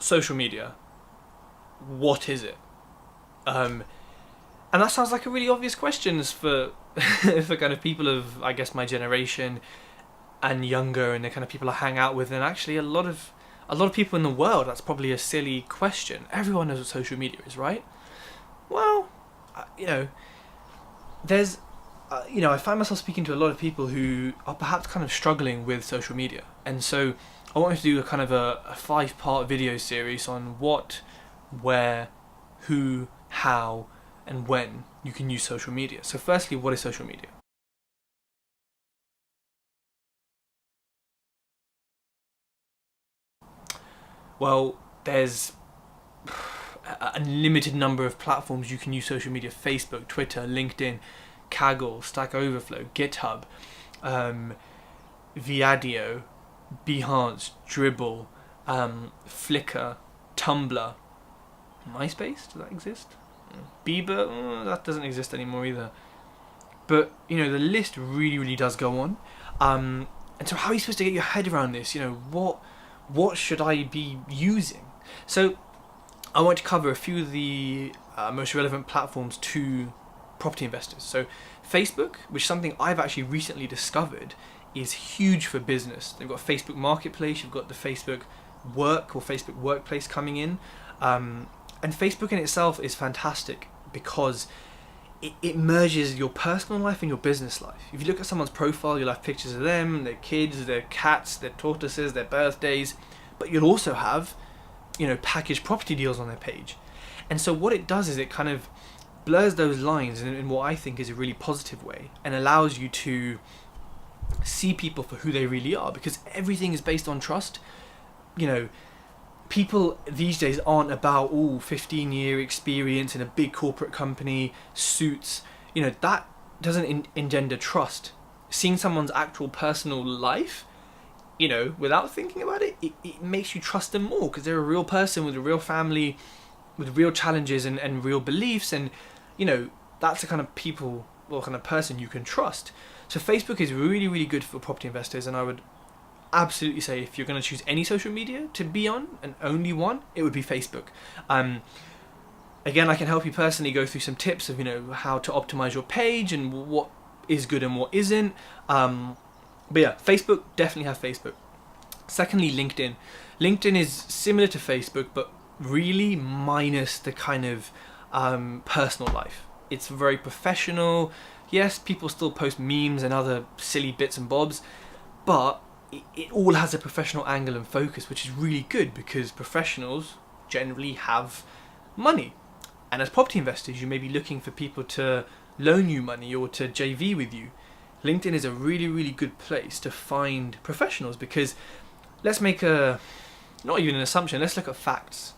social media. What is it? And that sounds like a really obvious question for for kind of people of, I guess, my generation and younger, and the kind of people I hang out with. And actually, a lot of people in the world, that's probably a silly question. Everyone knows what social media is, right? Well, there's, I find myself speaking to a lot of people who are perhaps kind of struggling with social media, and so I wanted to do a kind of a 5-part video series on what, where, who, how, and when you can use social media. So firstly, what is social media? Well, there's a limited number of platforms you can use social media: Facebook, Twitter, LinkedIn, Kaggle, Stack Overflow, GitHub, Viadio, Behance, Dribbble, Flickr, Tumblr, MySpace, does that exist? Bieber, that doesn't exist anymore either. But, the list really, really does go on. And so how are you supposed to get your head around this? What should I be using? So I want to cover a few of the most relevant platforms to property investors. So Facebook, which is something I've actually recently discovered, is huge for business. They've got Facebook Marketplace, you've got the Facebook Work or Facebook Workplace coming in. And Facebook in itself is fantastic because it merges your personal life and your business life. If you look at someone's profile, you'll have pictures of them, their kids, their cats, their tortoises, their birthdays, but you'll also have, packaged property deals on their page. And so what it does is it kind of blurs those lines in what I think is a really positive way, and allows you to see people for who they really are, because everything is based on trust. People these days aren't about 15-year experience in a big corporate company, suits. That doesn't engender trust. Seeing someone's actual personal life, without thinking about it, it makes you trust them more, because they're a real person with a real family, with real challenges and real beliefs, and that's the kind of people or kind of person you can trust. So Facebook is really, really good for property investors, and I would absolutely say if you're going to choose any social media to be on, and only one, it would be Facebook. Again, I can help you personally go through some tips of how to optimize your page and what is good and what isn't. But yeah, Facebook, definitely have Facebook. Secondly, LinkedIn. LinkedIn is similar to Facebook, but really minus the kind of personal life. It's very professional. Yes, people still post memes and other silly bits and bobs, but it all has a professional angle and focus, which is really good because professionals generally have money. And as property investors, you may be looking for people to loan you money or to JV with you. LinkedIn is a really, really good place to find professionals, because let's make not even an assumption, let's look at facts.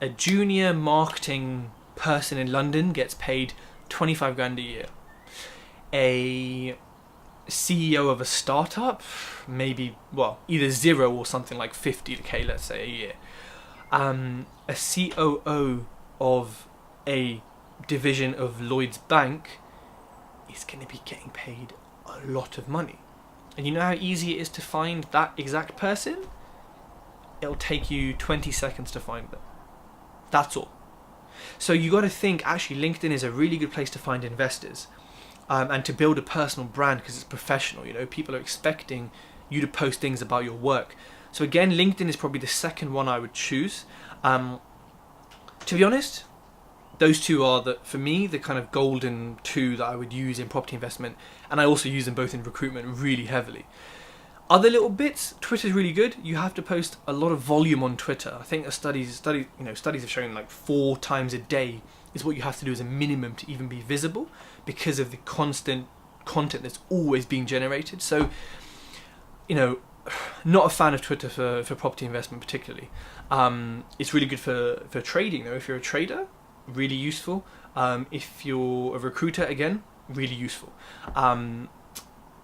A junior marketing person in London gets paid 25 grand a year. A CEO of a startup, maybe, either 0 or something like 50k, let's say, a year. A COO of a division of Lloyd's Bank is going to be getting paid a lot of money. And you know how easy it is to find that exact person? It'll take you 20 seconds to find them. That's all. So you got to think, actually, LinkedIn is a really good place to find investors. And to build a personal brand, because it's professional. People are expecting you to post things about your work. So again, LinkedIn is probably the second one I would choose. To be honest, those two are, for me, the kind of golden two that I would use in property investment, and I also use them both in recruitment really heavily. Other little bits, Twitter's really good. You have to post a lot of volume on Twitter. I think studies have shown like 4 times a day is what you have to do as a minimum to even be visible, because of the constant content that's always being generated. So, not a fan of Twitter for property investment particularly. It's really good for trading though. If you're a trader, really useful. If you're a recruiter, again, really useful.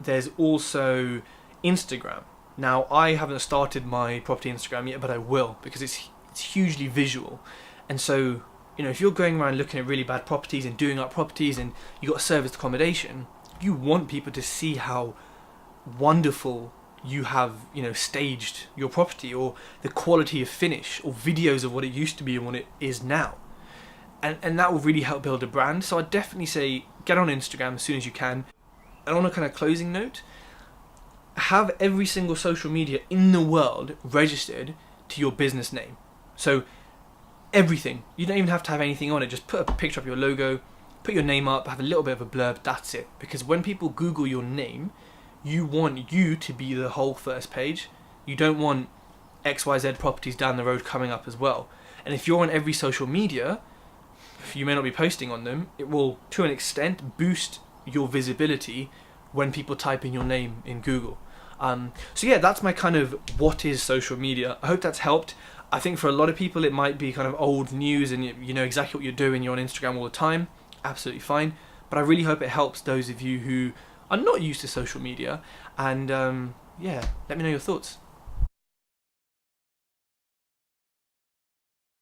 There's also Instagram. Now, I haven't started my property Instagram yet, but I will, because it's hugely visual. And so, if you're going around looking at really bad properties and doing up properties, and you got a serviced accommodation, you want people to see how wonderful you have, staged your property, or the quality of finish, or videos of what it used to be and what it is now. And that will really help build a brand. So I'd definitely say get on Instagram as soon as you can. And on a kind of closing note, have every single social media in the world registered to your business name. So everything. You don't even have to have anything on it. Just put a picture of your logo, put your name up, have a little bit of a blurb, that's it. Because when people Google your name, you want you to be the whole first page. You don't want XYZ properties down the road coming up as well. And if you're on every social media, you may not be posting on them, it will, to an extent, boost your visibility when people type in your name in Google. So yeah, that's my kind of what is social media. I hope that's helped. I think for a lot of people it might be kind of old news and you know exactly what you're doing, you're on Instagram all the time, absolutely fine. But I really hope it helps those of you who are not used to social media, and yeah, let me know your thoughts.